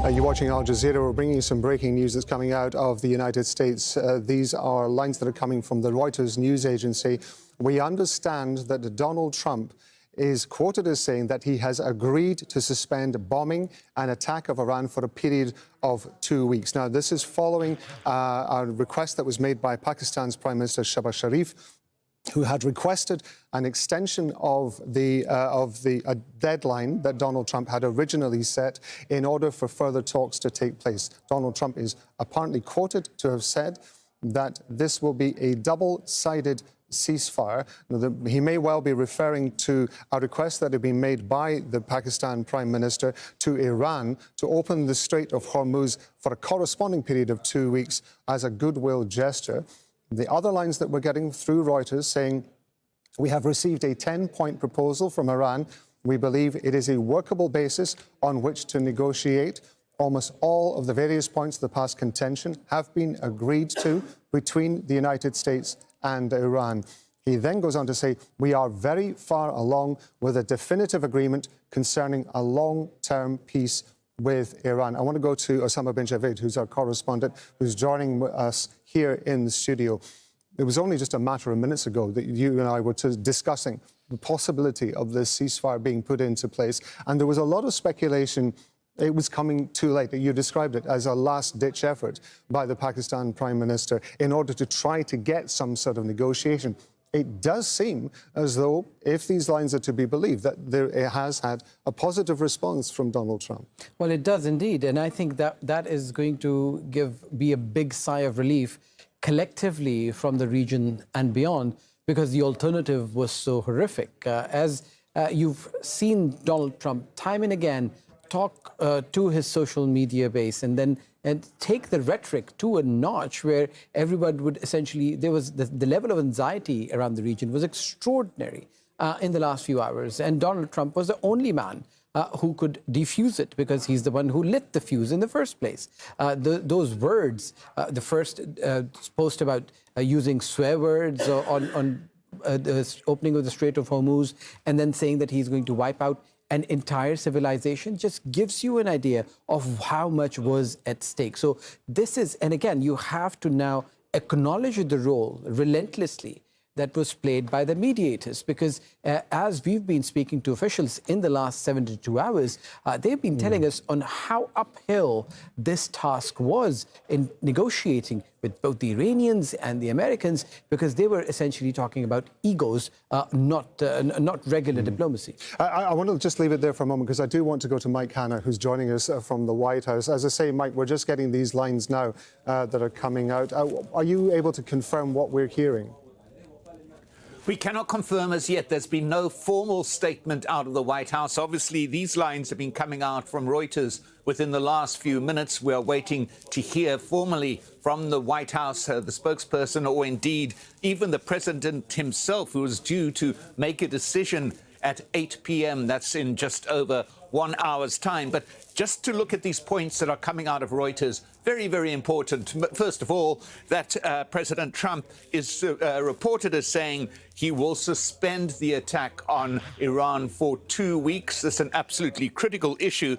You're watching Al Jazeera. We're bringing you some breaking news that's coming out of the United States. These are lines that are coming from the Reuters news agency. We understand that Donald Trump is quoted as saying that he has agreed to suspend bombing and attack of Iran for a period of 2 weeks. Now, this is following a request that was made by Pakistan's Prime Minister Shehbaz Sharif, who had requested an extension of the deadline that Donald Trump had originally set in order for further talks to take place. Donald Trump is apparently quoted to have said that this will be a double-sided ceasefire. Now, he may well be referring to a request that had been made by the Pakistan Prime Minister to Iran to open the Strait of Hormuz for a corresponding period of 2 weeks as a goodwill gesture. The other lines that we're getting through Reuters saying, we have received a 10-point proposal from Iran. We believe it is a workable basis on which to negotiate. Almost all of the various points of the past contention have been agreed to between the United States and Iran. He then goes on to say, we are very far along with a definitive agreement concerning a long-term peace with Iran. I want to go to Osama bin Javid, who's our correspondent, who's joining us here in the studio. It was only just a matter of minutes ago that you and I were discussing the possibility of this ceasefire being put into place. And there was a lot of speculation it was coming too late. You described it as a last-ditch effort by the Pakistan Prime Minister in order to try to get some sort of negotiation. It does seem as though, if these lines are to be believed, that it has had a positive response from Donald Trump. Well, it does indeed. And I think that is going to be a big sigh of relief collectively from the region and beyond, because the alternative was so horrific. As you've seen Donald Trump time and again talk to his social media base and take the rhetoric to a notch where everybody would essentially, there was the level of anxiety around the region was extraordinary in the last few hours. And Donald Trump was the only man who could defuse it, because he's the one who lit the fuse in the first place. Those words, the first post about using swear words on the opening of the Strait of Hormuz, and then saying that he's going to wipe out an entire civilization, just gives you an idea of how much was at stake. So this is, and again, you have to now acknowledge the role relentlessly that was played by the mediators, because as we've been speaking to officials in the last 72 hours, they've been telling us on how uphill this task was in negotiating with both the Iranians and the Americans, because they were essentially talking about egos, not regular diplomacy. I want to just leave it there for a moment, because I do want to go to Mike Hanna, who's joining us from the White House. As I say, Mike, we're just getting these lines now that are coming out. Are you able to confirm what we're hearing? We cannot confirm as yet. There's been no formal statement out of the White House. Obviously, these lines have been coming out from Reuters within the last few minutes. We are waiting to hear formally from the White House, the spokesperson, or indeed even the president himself, who is due to make a decision at 8 p.m. That's in just over 1 hour's time. But just to look at these points that are coming out of Reuters, very, very important. First of all, that President Trump is reported as saying he will suspend the attack on Iran for 2 weeks. This is an absolutely critical issue.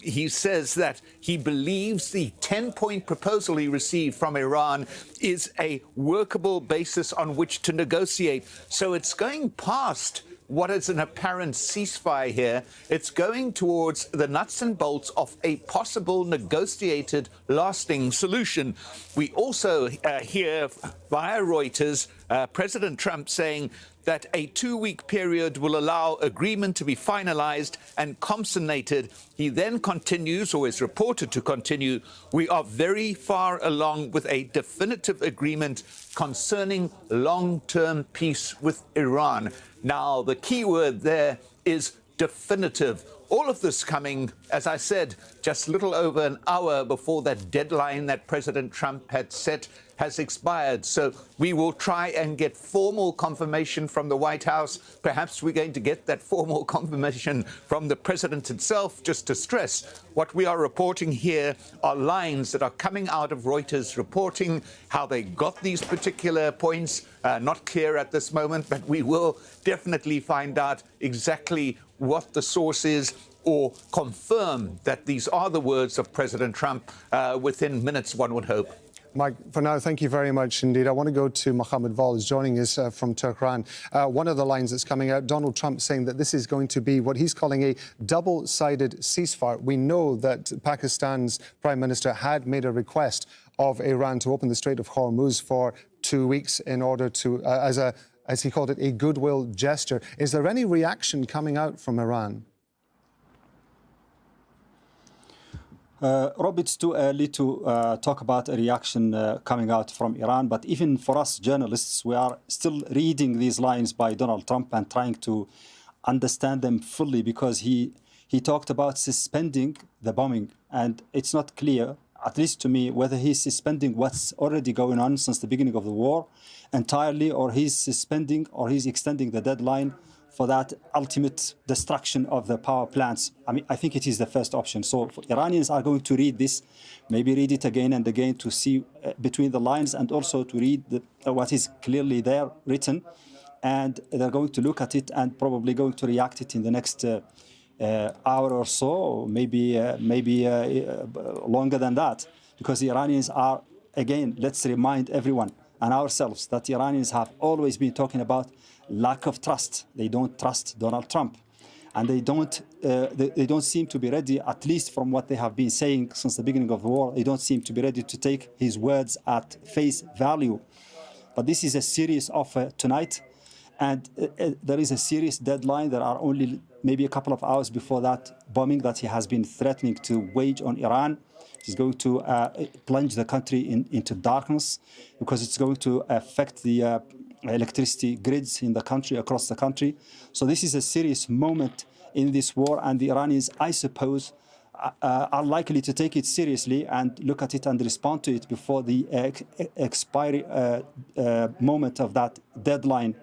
He says that he believes the 10-point proposal he received from Iran is a workable basis on which to negotiate. So it's going past what is an apparent ceasefire here. It's going towards the nuts and bolts of a possible negotiated lasting solution. We also hear via Reuters President Trump saying that a 2-week period will allow agreement to be finalized and consummated. He then continues, or is reported to continue, we are very far along with a definitive agreement concerning long-term peace with Iran. Now, the key word there is definitive. All of this coming, as I said, just little over an hour before that deadline that President Trump had set has expired. So we will try and get formal confirmation from the White House. Perhaps we're going to get that formal confirmation from the president himself. Just to stress, what we are reporting here are lines that are coming out of Reuters reporting how they got these particular points. Not clear at this moment, but we will definitely find out exactly what the source is or confirm that these are the words of President Trump within minutes, one would hope. Mike, for now, thank you very much indeed. I want to go to Mohammed Val, who's joining us from Tehran. One of the lines that's coming out, Donald Trump saying that this is going to be what he's calling a double-sided ceasefire. We know that Pakistan's Prime Minister had made a request of Iran to open the Strait of Hormuz for 2 weeks in order to, as he called it, a goodwill gesture. Is there any reaction coming out from Iran? Rob, it's too early to talk about a reaction coming out from Iran. But even for us journalists, we are still reading these lines by Donald Trump and trying to understand them fully, because he talked about suspending the bombing. And it's not clear, at least to me, whether he's suspending what's already going on since the beginning of the war entirely, or he's suspending or he's extending the deadline for that ultimate destruction of the power plants. I mean, I think it is the first option. So Iranians are going to read this, maybe read it again and again to see between the lines, and also to read what is clearly there written. And they're going to look at it and probably going to react it in the next hour or so, or maybe longer than that. Because the Iranians are, again, let's remind everyone and ourselves that the Iranians have always been talking about lack of trust. They don't trust Donald Trump, and they don't seem to be ready, at least from what they have been saying since the beginning of the war. They don't seem to be ready to take his words at face value. But this is a serious offer tonight, and there is a serious deadline. There are only maybe a couple of hours before that bombing that he has been threatening to wage on Iran. He's going to plunge the country into darkness, because it's going to affect the electricity grids in the country, across the country. So this is a serious moment in this war, and the Iranians, I suppose, are likely to take it seriously and look at it and respond to it before the expiry moment of that deadline.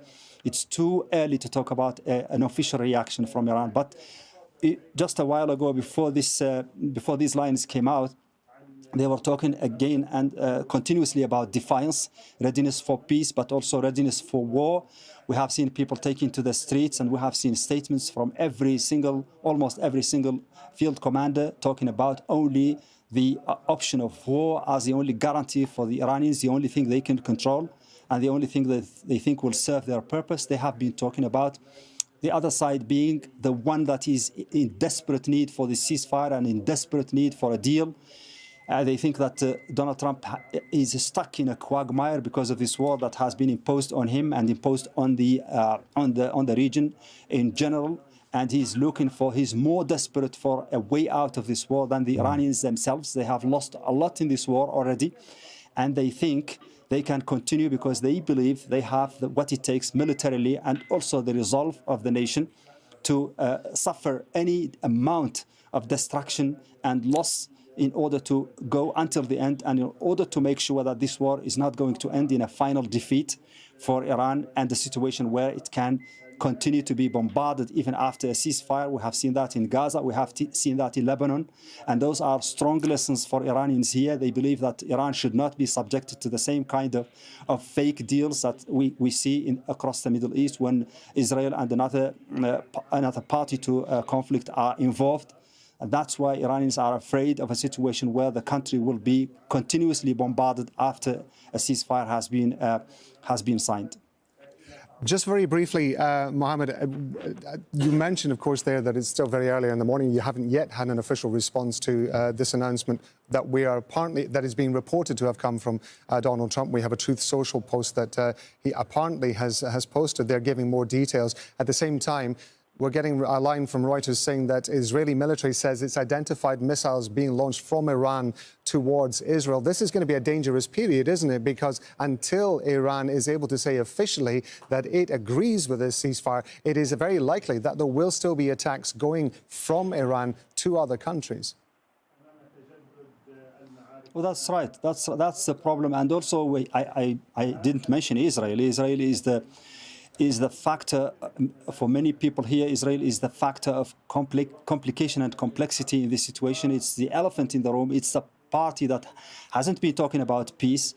It's too early to talk about an official reaction from Iran. But just a while ago, before these lines came out, they were talking again and continuously about defiance, readiness for peace, but also readiness for war. We have seen people taking to the streets, and we have seen statements from almost every single field commander talking about only the option of war as the only guarantee for the Iranians, the only thing they can control, and the only thing that they think will serve their purpose. They have been talking about the other side being the one that is in desperate need for the ceasefire and in desperate need for a deal. They think that Donald Trump is stuck in a quagmire because of this war that has been imposed on him and imposed on the region in general. And he's more desperate for a way out of this war than the Iranians themselves. They have lost a lot in this war already, and they think they can continue because they believe they have what it takes militarily and also the resolve of the nation to suffer any amount of destruction and loss in order to go until the end, and in order to make sure that this war is not going to end in a final defeat for Iran and a situation where it can continue to be bombarded even after a ceasefire. We have seen that in Gaza, we have seen that in Lebanon, and those are strong lessons for Iranians here. They believe that Iran should not be subjected to the same kind of fake deals that we see across the Middle East when Israel and another party to conflict are involved. And that's why Iranians are afraid of a situation where the country will be continuously bombarded after a ceasefire has been signed. Just very briefly, Mohammed, you mentioned, of course, there that it's still very early in the morning. You haven't yet had an official response to this announcement that that is being reported to have come from Donald Trump. We have a Truth Social post that he apparently has posted. They're giving more details. At the same time, we're getting a line from Reuters saying that Israeli military says it's identified missiles being launched from Iran towards Israel. This is going to be a dangerous period, isn't it? Because until Iran is able to say officially that it agrees with this ceasefire, it is very likely that there will still be attacks going from Iran to other countries. Well, that's right. That's the problem. And also, I didn't mention Israel. Israel is the factor, for many people here, Israel is the factor of complication and complexity in this situation. It's the elephant in the room. It's the party that hasn't been talking about peace.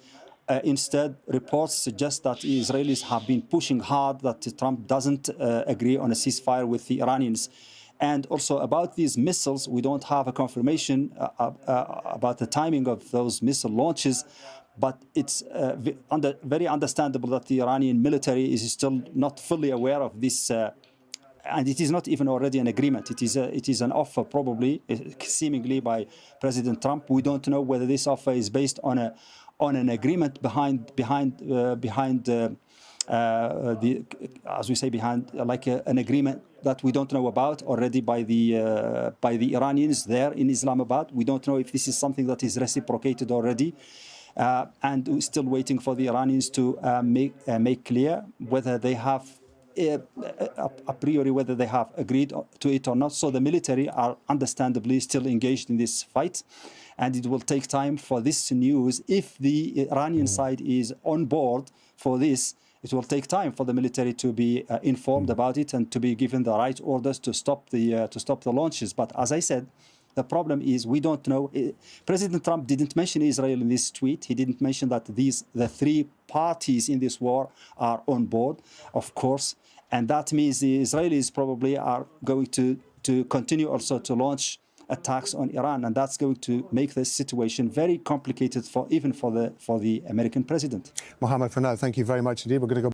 Instead, reports suggest that Israelis have been pushing hard that Trump doesn't agree on a ceasefire with the Iranians. And also about these missiles, we don't have a confirmation about the timing of those missile launches, but it's very understandable that the Iranian military is still not fully aware of this, and it is not even already an agreement. It is an offer, probably, seemingly by President Trump. We don't know whether this offer is based on an agreement behind as we say, behind an agreement that we don't know about already by the Iranians there in Islamabad. We don't know if this is something that is reciprocated already, and we're still waiting for the Iranians to make clear whether they have a priori whether they have agreed to it or not. So the military are understandably still engaged in this fight, and it will take time for this news. If the Iranian side is on board for this, it will take time for the military to be informed about it and to be given the right orders to stop the launches. But as I said, the problem is we don't know. President Trump didn't mention Israel in this tweet. He didn't mention that the three parties in this war are on board, of course, and that means the Israelis probably are going to continue also to launch attacks on Iran, and that's going to make this situation very complicated even for the American president. Mohammed, for now, thank you very much indeed. We're going to go